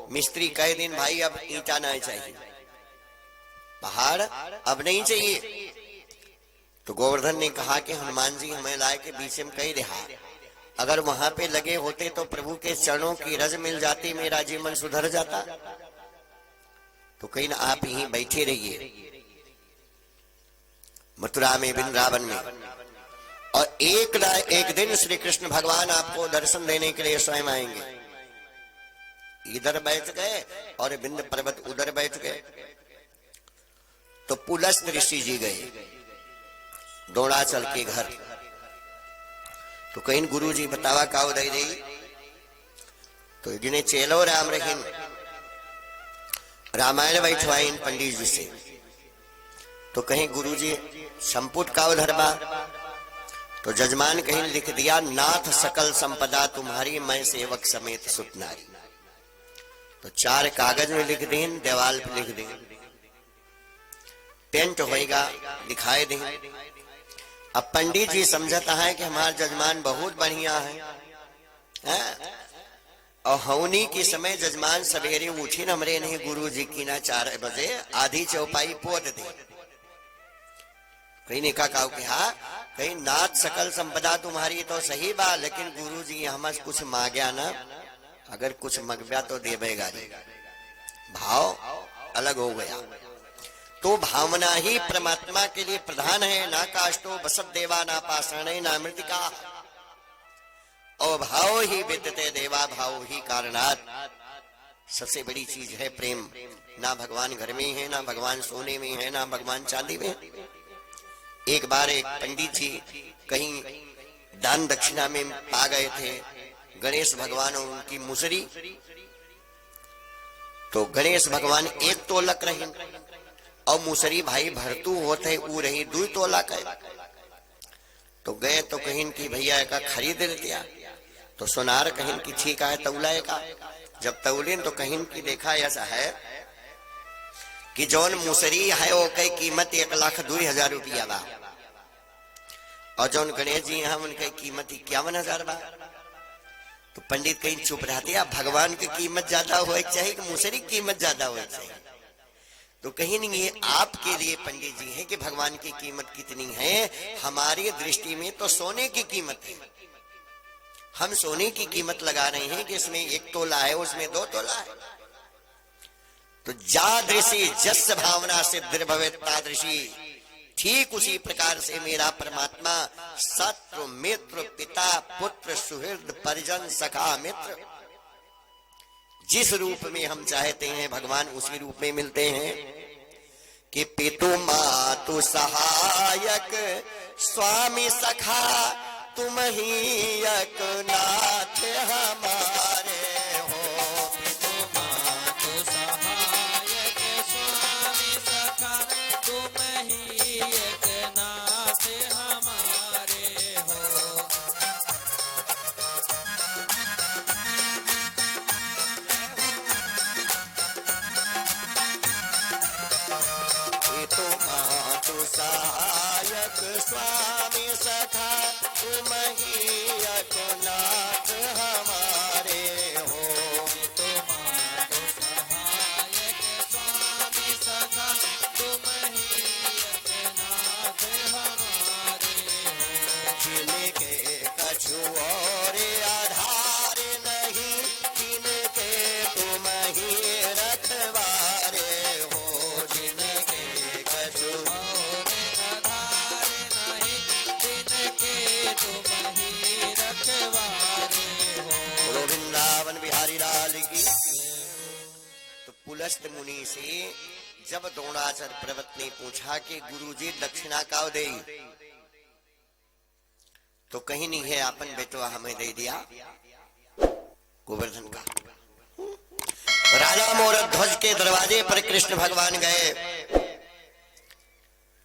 मिस्त्री कह दिन भाई अब ईंटा नहीं चाहिए, पहाड़ अब नहीं चाहिए। तो गोवर्धन ने कहा कि हनुमान जी हमें लाए के बीच में कही रहा, अगर वहां पे लगे होते तो प्रभु के चरणों की रज मिल जाती, मेरा जीवन सुधर जाता। तो कहीं ना आप यहीं बैठे रहिए मथुरा में, वृंदावन में, और एक दिन श्री कृष्ण भगवान आपको दर्शन देने के लिए स्वयं आएंगे। इधर बैठ गए और विंध्य पर्वत उधर बैठ गए। तो पुलस्त ऋषि जी गए द्रोणाचल के घर। तो कहीं गुरु जी बतावा का उदय दे, तो जिन्हें चेलो राम रहीन रामायण बैठवाइन पंडित जी से। तो कहीं गुरु जी संपुट का धरबा, तो जजमान कहीं लिख दिया, नाथ सकल संपदा तुम्हारी, मैं सेवक समेत सुतनारी। तो 4 कागज में लिख दें, दीवाल पे लिख दें, पेंट होएगा, दिखाई दें। अब पंडित जी समझता है कि हमारा जजमान बहुत बढ़िया है, और हवनी के समय जजमान सवेरे उठी न हमरे नहीं, गुरु जी की ना 4 बजे आधी चौपाई पोत दे। कहीं ने कहा कहीं नाथ सकल संपदा तुम्हारी, तो सही बात, लेकिन गुरु जी हम कुछ मांग्या ना, अगर कुछ मगब्या तो देवेगा नहीं। भाव अलग हो गया। तो भावना ही परमात्मा के लिए प्रधान है, ना काष्टो बसत देवा ना पाषाण ना मृतिका, और भाव ही विद्यते देवा, भाव ही कारणात्। सबसे बड़ी चीज है प्रेम। ना भगवान घर में है, ना भगवान सोने में है, ना भगवान चांदी में। एक बार एक पंडित जी कहीं दान दक्षिणा में पा गए थे गणेश भगवान और उनकी मुसरी। तो गणेश भगवान 1 तोलक रही और मुसरी भाई भरतू होते ऊ रही 2 तोलक है। तो गए तो कहीं की भैया का खरीद लिया। तो सुनार कहीं की ठीक है तौला का। जब तौलिन तो कहीं की देखा ऐसा है कि जौन मुसरी है वो कई कीमत 1,02,000 रुपया बा, और जौन गणेश जी हैं उनकी कीमत 51,000 बा। तो पंडित कहीं चुप रहते, आप भगवान की कीमत ज्यादा हो चाहिए कि मुसरी की कीमत ज्यादा हो चाहिए। तो कहीं नहीं, ये आपके लिए पंडित जी हैं कि भगवान की कीमत कितनी है। हमारी दृष्टि में तो सोने की कीमत है, हम सोने की कीमत लगा रहे हैं कि इसमें 1 तोला है, उसमें 2 तोला है। तो जादृशी जस भावना सिद्ध भवेत् तादृशी, ठीक उसी प्रकार से मेरा परमात्मा शत्रु मित्र पिता पुत्र सुहृद परिजन सखा मित्र, जिस रूप में हम चाहते हैं भगवान उसी रूप में मिलते हैं। कि पितु मातु सहायक स्वामी सखा, तुम ही एक नाथ हमारे हो। पितु मातु सहायक स्वामी सखा, तुम ही एक नाथ हमारे हो। पितु मातु सहायक स्वामी सखा, तुम ही एक नाथ हमारे हो। पितु मातु सहायक स्वामी सखा, तुम ही एक नाथ हमारे हो। जिनके कछु और आधार नहीं, जिनके तुम ही रखवारे हो। जिनके कछु और आधार नहीं, जिनके तुम ही रखवारे हो। बोलो वृंदावन बिहारी लाल की। तो पुलस्त मुनि से जब द्रोणाचार्य पर्वत ने पूछा कि गुरुजी दक्षिणा का दे, तो कहीं नहीं है अपन बेटवा हमें दे दिया गोवर्धन का। राजा मोर ध्वज के दरवाजे पर कृष्ण भगवान गए।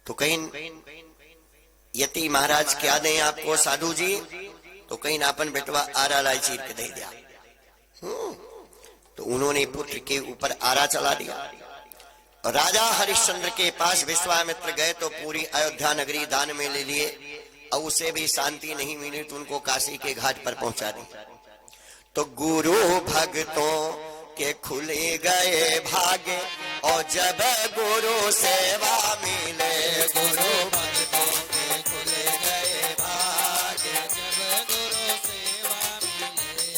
तो कहीं यति महाराज क्या दें आपको साधु जी, तो कहीं अपन बेटवा आरा लाई चीर के दे दिया। तो उन्होंने पुत्र के ऊपर आरा चला दिया। राजा हरिश्चंद्र के पास विश्वामित्र गए तो पूरी अयोध्या नगरी दान में ले लिए, और उसे भी शांति नहीं मिली तो उनको काशी के घाट पर पहुंचा दी। तो गुरु भक्तों के खुले गए भागे, और जब गुरु सेवा मिले, गुरु भक्तों के खुले गए भागे, जब गुरु सेवा मिले।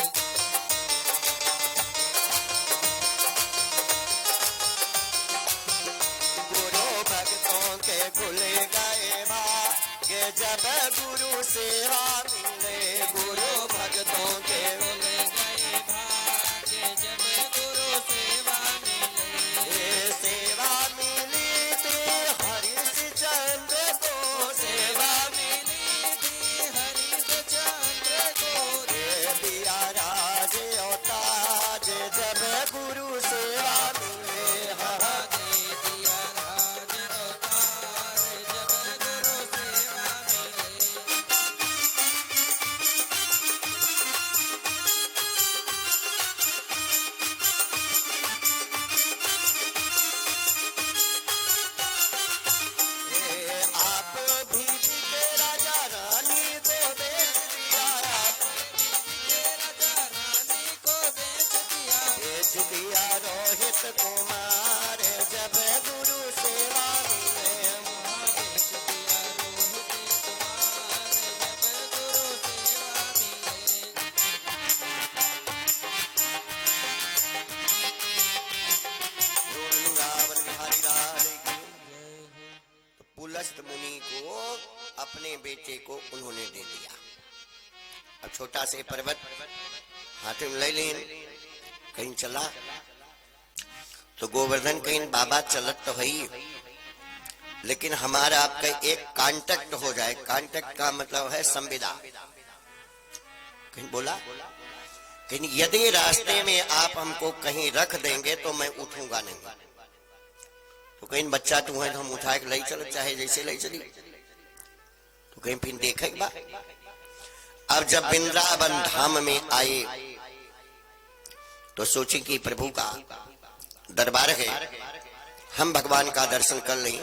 गुरु भक्तों के खुले गए भागे, जब गुरु सेवा मिले, गुरु भक्तों के खुले गए भाग्य जब गुरु सेवा मिले। ये सेवा मिली थी हरिश्चंद्र को, सेवा मिली थी हरिश्चंद्र को, दे दिया राज और ताज, जब गुरु सेवा मिले। हाँ, दे दिया राज अवतार जब गुरु सेवा मिले। आप भी के राजा रानी को बेच दिया, राजा रानी को बेच दिया, बेच दिया रोहित कुमार, जब गुरु सेवा मिले। बेच दिया रोहित कुमार जब गुरु सेवा मिले। वृंदावन बिहारी लाल की। तो पुलस्त मुनि को अपने बेटे को उन्होंने दे दिया। अब छोटा से पर्वत हाथ में ले लें, कहीं चला तो गोवर्धन कहीं बाबा चलत तो है ही, लेकिन हमारा आपका एक कांटेक्ट हो जाए। कांटेक्ट का मतलब है संविदा। कहीं बोला कहीं यदि रास्ते में आप हमको कहीं रख देंगे तो मैं उठूंगा नहीं। तो कहीं बच्चा तू है तो हम उठा के ले चल, चाहे जैसे ले चली। तो कहीं फिर देखेगा। अब जब वृंदावन धाम में आए तो सोचे कि प्रभु का दरबार है, हम भगवान का दर्शन कर लें।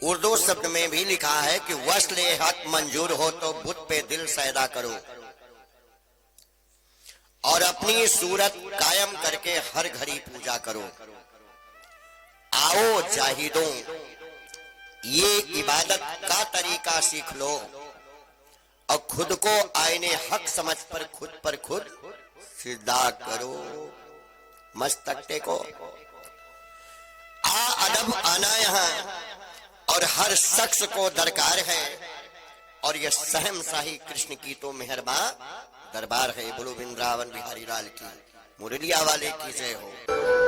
उर्दू शब्द में भी लिखा है कि वस्ले हक मंजूर हो तो बुत पे दिल सैदा करो, और अपनी सूरत कायम करके हर घड़ी पूजा करो। आओ जाहिदों, ये इबादत का तरीका सीख लो, और खुद को आईने हक समझ पर खुद सीधा करो। मस्तक टेको, अदब आना यहाँ और हर शख्स को दरकार है, और यह सहमशाही कृष्ण की तो मेहरबान दरबार है। बोलो वृंदावन बिहारी लाल की, मुरलिया वाले की जय हो।